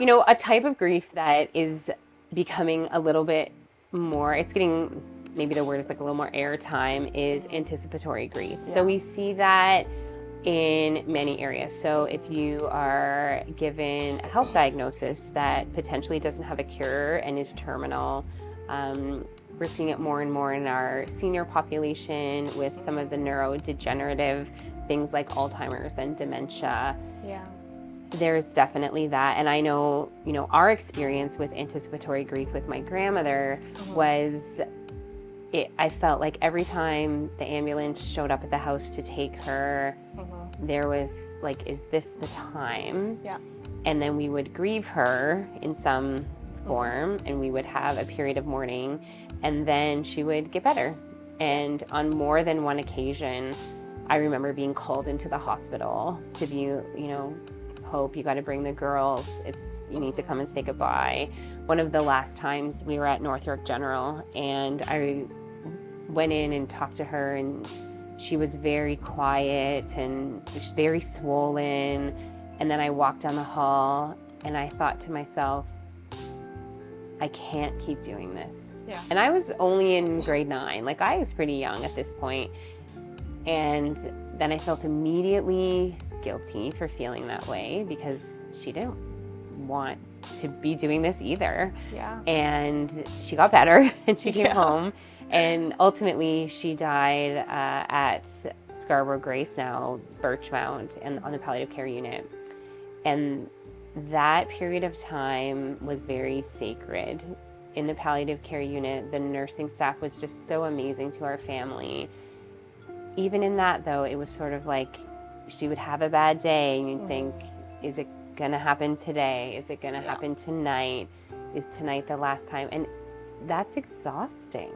A type of grief that is becoming a little bit more, it's getting, maybe the word is like a little more airtime, is anticipatory grief. Yeah. So we see that in many areas. So if you are given a health diagnosis that potentially doesn't have a cure and is terminal, we're seeing it more and more in our senior population with some of the neurodegenerative things like Alzheimer's and dementia. Yeah. There's definitely that. And I know, our experience with anticipatory grief with my grandmother was, I felt like every time the ambulance showed up at the house to take her, there was like, is this the time? Yeah. And then we would grieve her in some form, and we would have a period of mourning, and then she would get better. And on more than one occasion, I remember being called into the hospital to be, Hope, you got to bring the girls. You need to come and say goodbye. One of the last times we were at North York General, and I went in and talked to her, and she was very quiet and just very swollen. And then I walked down the hall, and I thought to myself, I can't keep doing this. Yeah. And I was only in grade 9. Like, I was pretty young at this point. And then I felt immediately guilty for feeling that way, because she didn't want to be doing this either. Yeah. And she got better, and she came home. And ultimately, she died at Scarborough Grace, now Birchmount, and on the palliative care unit. And that period of time was very sacred. In the palliative care unit, the nursing staff was just so amazing to our family. Even in that, though, it was sort of like she would have a bad day, and you'd think, is it going to happen today? Is it going to happen tonight? Is tonight the last time? And that's exhausting.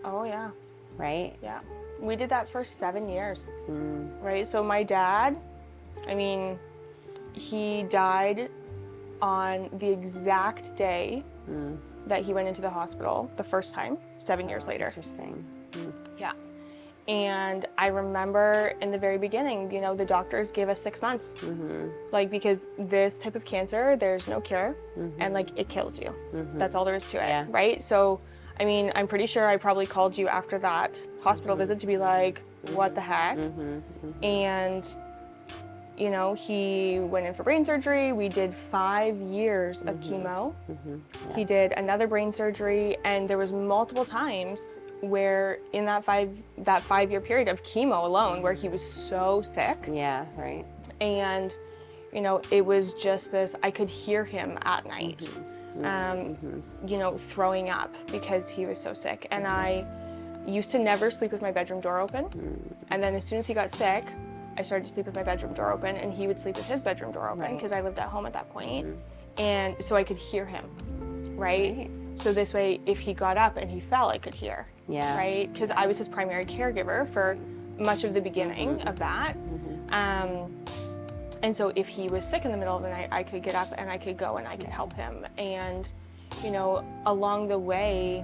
Oh, yeah. Right? Yeah. We did that for 7 years, right? So my dad, he died on the exact day that he went into the hospital the first time, 7 years later. Interesting. Yeah. And I remember in the very beginning, the doctors gave us 6 months. Because this type of cancer, there's no cure, and it kills you. That's all there is to it, right? So, I'm pretty sure I probably called you after that hospital visit to be like, what the heck? And, he went in for brain surgery. We did 5 years of chemo. He did another brain surgery, and there was multiple times where in that 5-year period of chemo alone, where he was so sick. Yeah, right. And, it was just this, I could hear him at night, throwing up because he was so sick. And I used to never sleep with my bedroom door open. And then as soon as he got sick, I started to sleep with my bedroom door open, and he would sleep with his bedroom door open because I lived at home at that point. And so I could hear him, right? So this way, if he got up and he fell, I could hear. Yeah. Right? Because I was his primary caregiver for much of the beginning of that. And so if he was sick in the middle of the night, I could get up and I could go and I could help him. And, along the way,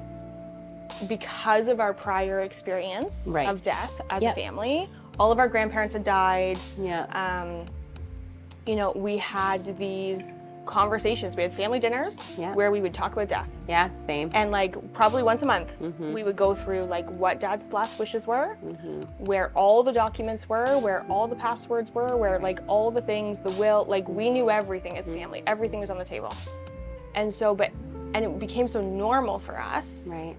because of our prior experience of death as a family, all of our grandparents had died. Yeah. We had these conversations. We had family dinners where we would talk about death. Yeah, same. And probably once a month, we would go through what Dad's last wishes were, where all the documents were, where all the passwords were, where all the things, the will, we knew everything as a family. Everything was on the table. And so, and it became so normal for us. Right.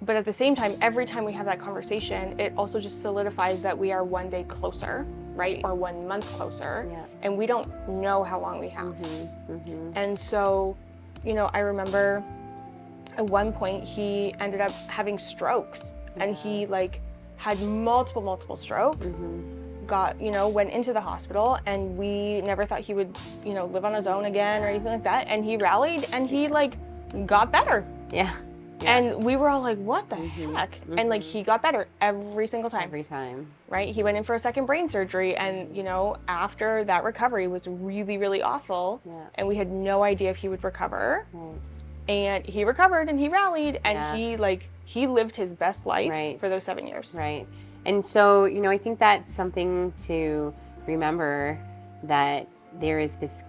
But at the same time, every time we have that conversation, it also just solidifies that we are one day closer, right? Or 1 month closer. Yeah. And we don't know how long we have. And so, I remember at one point he ended up having strokes, and he had multiple strokes, went into the hospital, and we never thought he would, live on his own again or anything like that. And he rallied, and he got better. Yeah. And we were all like, what the heck? And he got better every single time. Every time. Right? He went in for a second brain surgery, and, after that recovery was really, really awful. Yeah. And we had no idea if he would recover. Right. And he recovered, and he rallied, and he lived his best life for those 7 years. Right. And so, I think that's something to remember, that there is this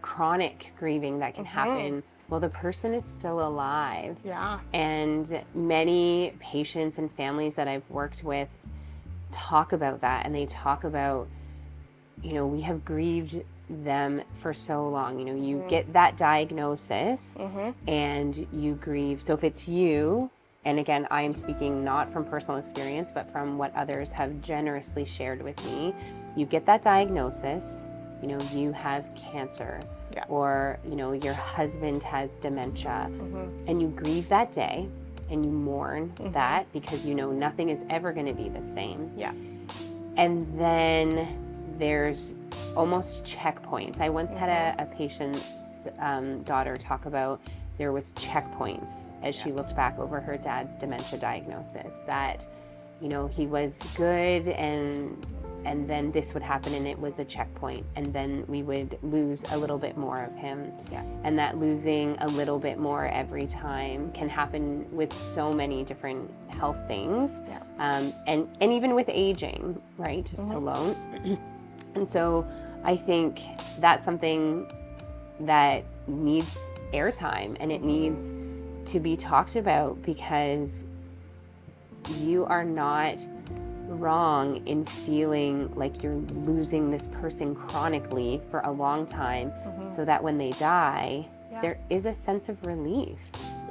chronic grieving that can happen while the person is still alive. Yeah. And many patients and families that I've worked with talk about that, and they talk about, you know, we have grieved them for so long. You know, you get that diagnosis and you grieve. So if it's you, and again, I am speaking not from personal experience, but from what others have generously shared with me, you get that diagnosis, you know, you have cancer, or, you know, your husband has dementia, and you grieve that day and you mourn that, because you know nothing is ever going to be the same. Yeah. And then there's almost checkpoints. I once had a patient's daughter talk about there was checkpoints as she looked back over her dad's dementia diagnosis, that, you know, he was good, and then this would happen and it was a checkpoint, and then we would lose a little bit more of him. Yeah. And that losing a little bit more every time can happen with so many different health things. Yeah. And even with aging, right? Just alone. And so I think that's something that needs airtime, and it needs to be talked about, because you are not wrong in feeling like you're losing this person chronically for a long time, so that when they die, there is a sense of relief.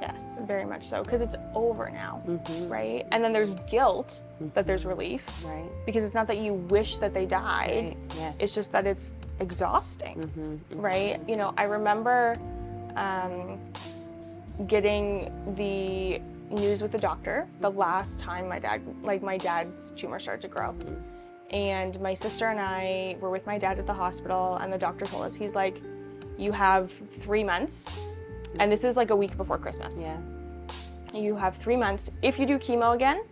Yes, very much so, because it's over now, right? And then there's guilt that there's relief, right? Because it's not that you wish that they died, Right. Yes. it's just that it's exhausting, right? You know, I remember getting the news with the doctor the last time my dad's tumor started to grow. And my sister and I were with my dad at the hospital, and the doctor told us, he's like, you have 3 months, and this is like a week before Christmas. Yeah. You have 3 months. If you do chemo again,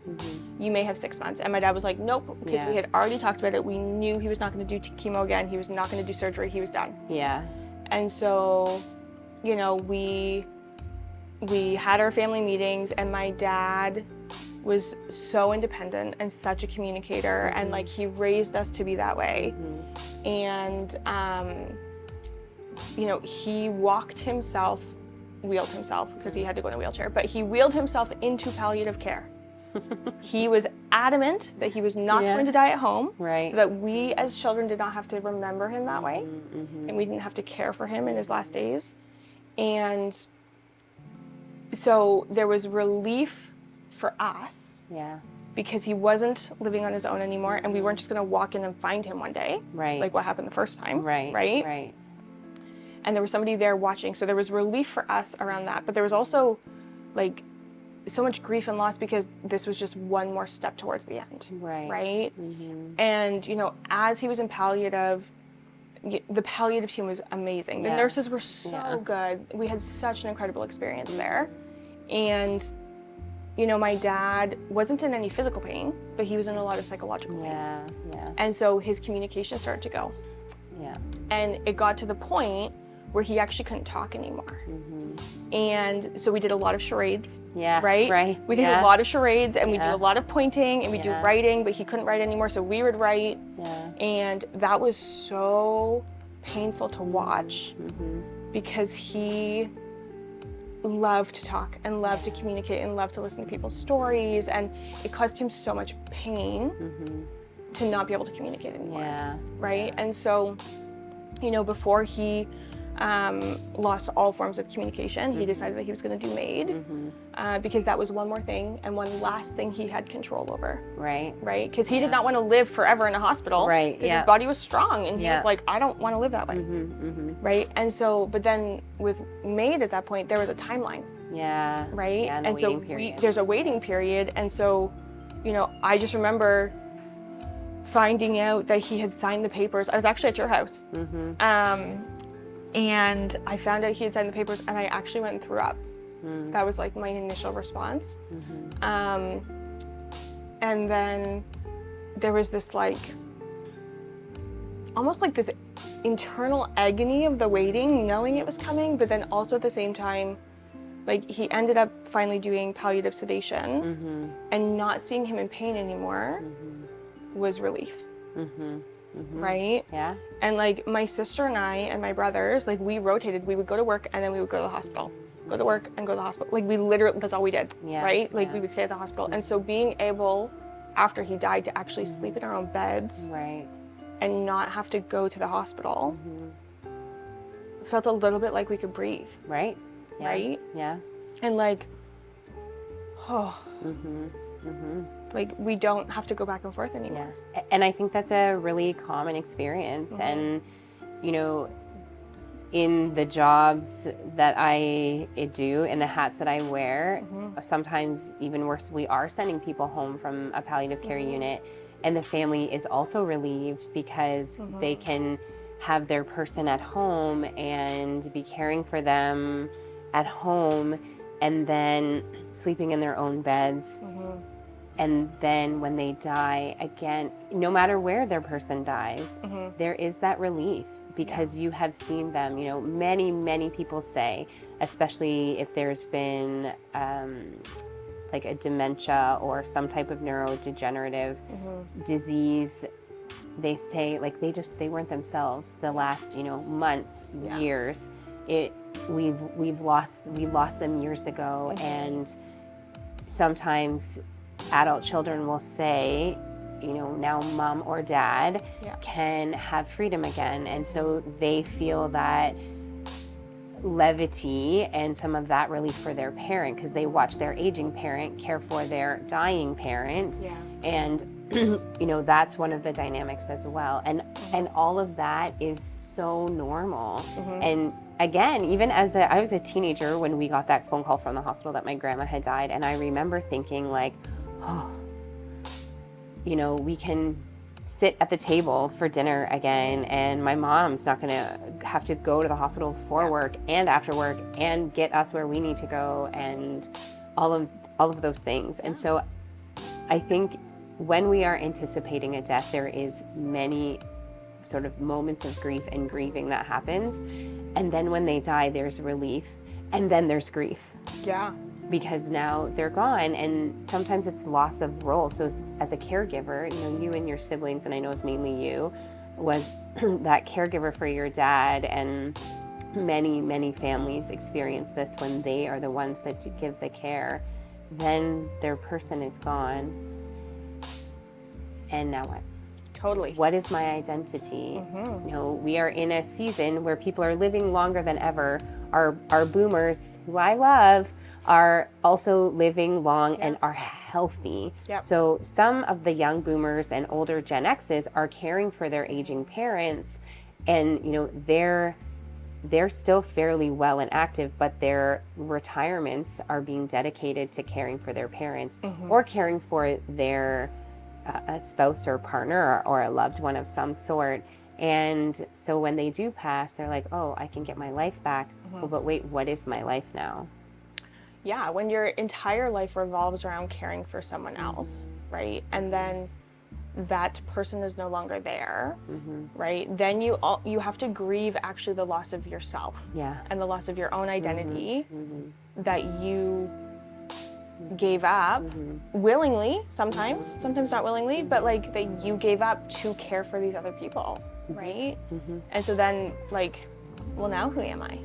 you may have 6 months. And my dad was like, nope, because we had already talked about it. We knew he was not going to do chemo again. He was not going to do surgery. He was done. Yeah. And so, you know, we had our family meetings, and my dad was so independent and such a communicator, and like he raised us to be that way. And you know, he wheeled himself because he had to go in a wheelchair, but he wheeled himself into palliative care. He was adamant that he was not going to die at home, right? So that we as children did not have to remember him that way, and we didn't have to care for him in his last days. And so there was relief for us, because he wasn't living on his own anymore, and we weren't just going to walk in and find him one day, right? Like what happened the first time, right? Right. And there was somebody there watching, so there was relief for us around that. But there was also like so much grief and loss, because this was just one more step towards the end, right? And you know, as he was in palliative, the palliative team was amazing. The nurses were so good. We had such an incredible experience there. And you know, my dad wasn't in any physical pain, but he was in a lot of psychological pain. And so his communication started to go. And it got to the point where he actually couldn't talk anymore. And so we did a lot of charades, right? We did a lot of charades, and we did a lot of pointing, and we do writing, but he couldn't write anymore, so we would write. And that was so painful to watch, because he loved to talk and loved to communicate and loved to listen to people's stories, and it caused him so much pain to not be able to communicate anymore, right? And so, you know, before he lost all forms of communication, he decided that he was going to do MAID, because that was one more thing and one last thing he had control over. Right? Because he did not want to live forever in a hospital. Because his body was strong, and he was like, I don't want to live that way. Right? And so, but then with MAID at that point, there was a timeline. Right? And so there's a waiting period. And so, you know, I just remember finding out that he had signed the papers. I was actually at your house. And I found out he had signed the papers, and I actually went and threw up. That was like my initial response. And then there was this like, almost like this internal agony of the waiting, knowing it was coming, but then also at the same time, like he ended up finally doing palliative sedation, and not seeing him in pain anymore was relief. right? Yeah. And like my sister and I and my brothers, like we rotated. We would go to work and then we would go to the hospital. Go to work and go to the hospital. Like we literally, that's all we did, right? Like we would stay at the hospital. And so being able, after he died, to actually sleep in our own beds, right, and not have to go to the hospital, felt a little bit like we could breathe, right, yeah. right? Yeah. And like, like we don't have to go back and forth anymore. Yeah. And I think that's a really common experience. And, you know, in the jobs that I do and the hats that I wear, sometimes even worse, we are sending people home from a palliative care unit, and the family is also relieved because they can have their person at home and be caring for them at home, and then sleeping in their own beds. And then when they die, again, no matter where their person dies, there is that relief, because you have seen them. You know, many people say, especially if there's been like a dementia or some type of neurodegenerative disease, they say like they weren't themselves the last, you know, months, years. We lost them years ago. And sometimes adult children will say, you know, now mom or dad can have freedom again. And so they feel that levity and some of that relief for their parent, because they watch their aging parent care for their dying parent. And you know, that's one of the dynamics as well. And all of that is so normal. And again, even as I was a teenager when we got that phone call from the hospital that my grandma had died, and I remember thinking like, oh, you know, we can sit at the table for dinner again, and my mom's not going to have to go to the hospital for work and after work and get us where we need to go, and all of those things. And so I think when we are anticipating a death, there is many sort of moments of grief and grieving that happens. And then when they die, there's relief, and then there's grief. Yeah. Because now they're gone, and sometimes it's loss of role. So as a caregiver, you know, you and your siblings, and I know it's mainly you, was that caregiver for your dad, and many families experience this when they are the ones that give the care. Then their person is gone, and now what? Totally. What is my identity? You know, we are in a season where people are living longer than ever. Our boomers, who I love, are also living long and are healthy. So some of the young boomers and older Gen X's are caring for their aging parents, and you know, they're still fairly well and active, but their retirements are being dedicated to caring for their parents or caring for their a spouse or partner or a loved one of some sort. And so when they do pass, they're like, oh, I can get my life back. Oh, but wait, what is my life now? Yeah, when your entire life revolves around caring for someone else, right? And then that person is no longer there, right? Then you have to grieve actually the loss of yourself, and the loss of your own identity that you gave up willingly, sometimes not willingly, but like that you gave up to care for these other people, right? And so then like, well, now who am I?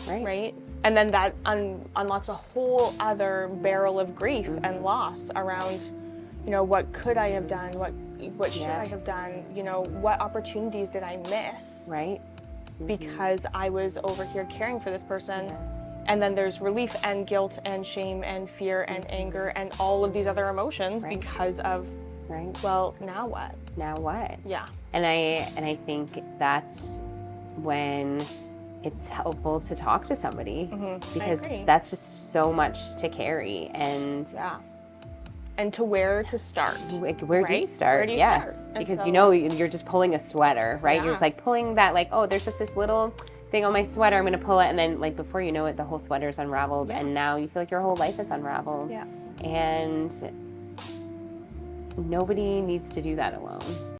Right? And then that unlocks a whole other barrel of grief and loss around, you know, what could I have done? What should I have done? You know, what opportunities did I miss? Right. Because I was over here caring for this person. And then there's relief and guilt and shame and fear and anger and all of these other emotions because of, well, now what? Now what? Yeah. And I think that's when it's helpful to talk to somebody, because that's just so much to carry. And and to where to start. Like, where do you start? Where do you start? Because you know, you're just pulling a sweater, right? You're just like pulling that, like, oh, there's just this little thing on my sweater, I'm gonna pull it, and then like before you know it, the whole sweater's unraveled, and now you feel like your whole life is unraveled. And nobody needs to do that alone.